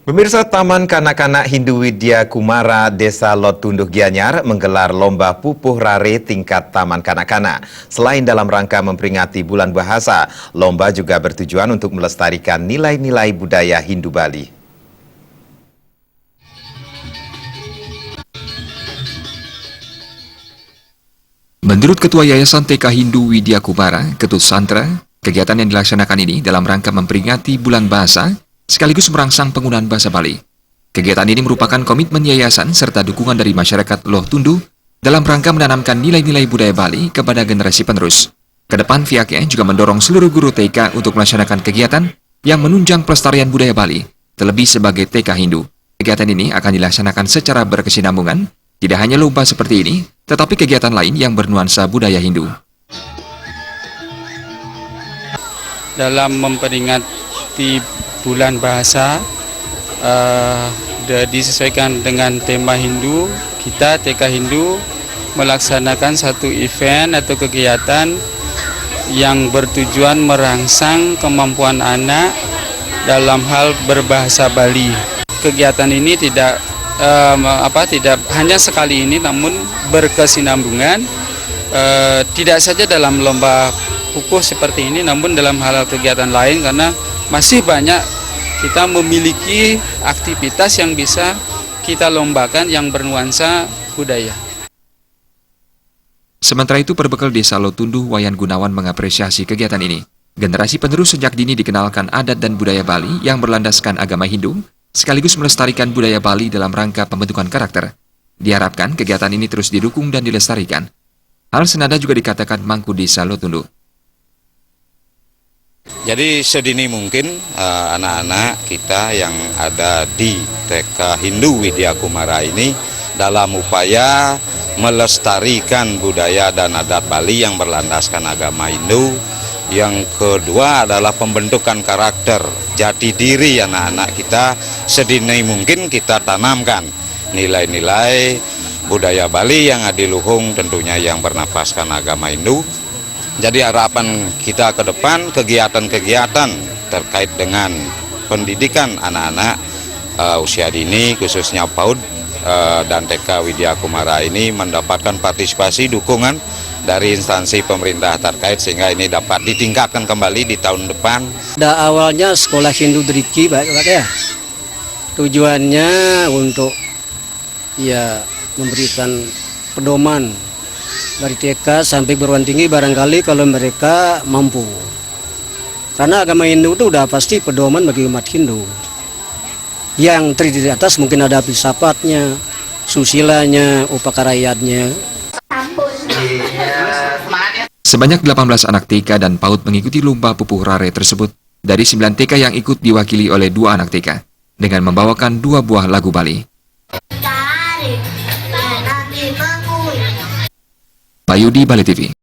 Pemirsa, Taman Kanak-kanak Hindu Widya Kumara, Desa Lotunduh Gianyar menggelar lomba pupuh rare tingkat Taman Kanak-kanak. Selain dalam rangka memperingati Bulan Bahasa, lomba juga bertujuan untuk melestarikan nilai-nilai budaya Hindu Bali. Menurut Ketua Yayasan TK Hindu Widya Kumara, Ketut Santra, kegiatan yang dilaksanakan ini dalam rangka memperingati Bulan Bahasa sekaligus merangsang penggunaan bahasa Bali. Kegiatan ini merupakan komitmen yayasan serta dukungan dari masyarakat Loh Tundu dalam rangka menanamkan nilai-nilai budaya Bali kepada generasi penerus. Kedepan pihaknya juga mendorong seluruh guru TK untuk melaksanakan kegiatan yang menunjang pelestarian budaya Bali, terlebih sebagai TK Hindu. Kegiatan ini akan dilaksanakan secara berkesinambungan, tidak hanya lomba seperti ini, tetapi kegiatan lain yang bernuansa budaya Hindu. Dalam memperingati Bulan Bahasa, disesuaikan dengan tema Hindu, kita TK Hindu melaksanakan satu event atau kegiatan yang bertujuan merangsang kemampuan anak dalam hal berbahasa Bali. Kegiatan ini tidak hanya sekali ini, namun berkesinambungan, tidak saja dalam lomba pupuh seperti ini, namun dalam hal kegiatan lain, karena masih banyak kita memiliki aktivitas yang bisa kita lombakan yang bernuansa budaya. Sementara itu, perbekal Desa Lotunduh Wayan Gunawan mengapresiasi kegiatan ini. Generasi penerus sejak dini dikenalkan adat dan budaya Bali yang berlandaskan agama Hindu, sekaligus melestarikan budaya Bali dalam rangka pembentukan karakter. Diharapkan kegiatan ini terus didukung dan dilestarikan. Hal senada juga dikatakan Mangku Desa Lotunduh. Jadi sedini mungkin anak-anak kita yang ada di TK Hindu Widya Kumara ini dalam upaya melestarikan budaya dan adat Bali yang berlandaskan agama Hindu. Yang kedua adalah pembentukan karakter jati diri anak-anak kita, sedini mungkin kita tanamkan nilai-nilai budaya Bali yang adiluhung tentunya yang bernafaskan agama Hindu. Jadi harapan kita ke depan kegiatan-kegiatan terkait dengan pendidikan anak-anak usia dini khususnya PAUD dan TK Widya Kumara ini mendapatkan partisipasi dukungan dari instansi pemerintah terkait sehingga ini dapat ditingkatkan kembali di tahun depan. Awalnya sekolah Hindu Driki Pak ya. Tujuannya untuk memberikan pedoman dari TK sampai perguruan tinggi barangkali kalau mereka mampu. Karena agama Hindu itu udah pasti pedoman bagi umat Hindu. Yang terdiri di atas mungkin ada filsafatnya, susilanya, upakarayatnya. Sebanyak 18 anak TK dan PAUD mengikuti lomba pupuh rare tersebut. Dari 9 TK yang ikut diwakili oleh 2 anak TK dengan membawakan 2 buah lagu Bali. Payudi, Bali TV.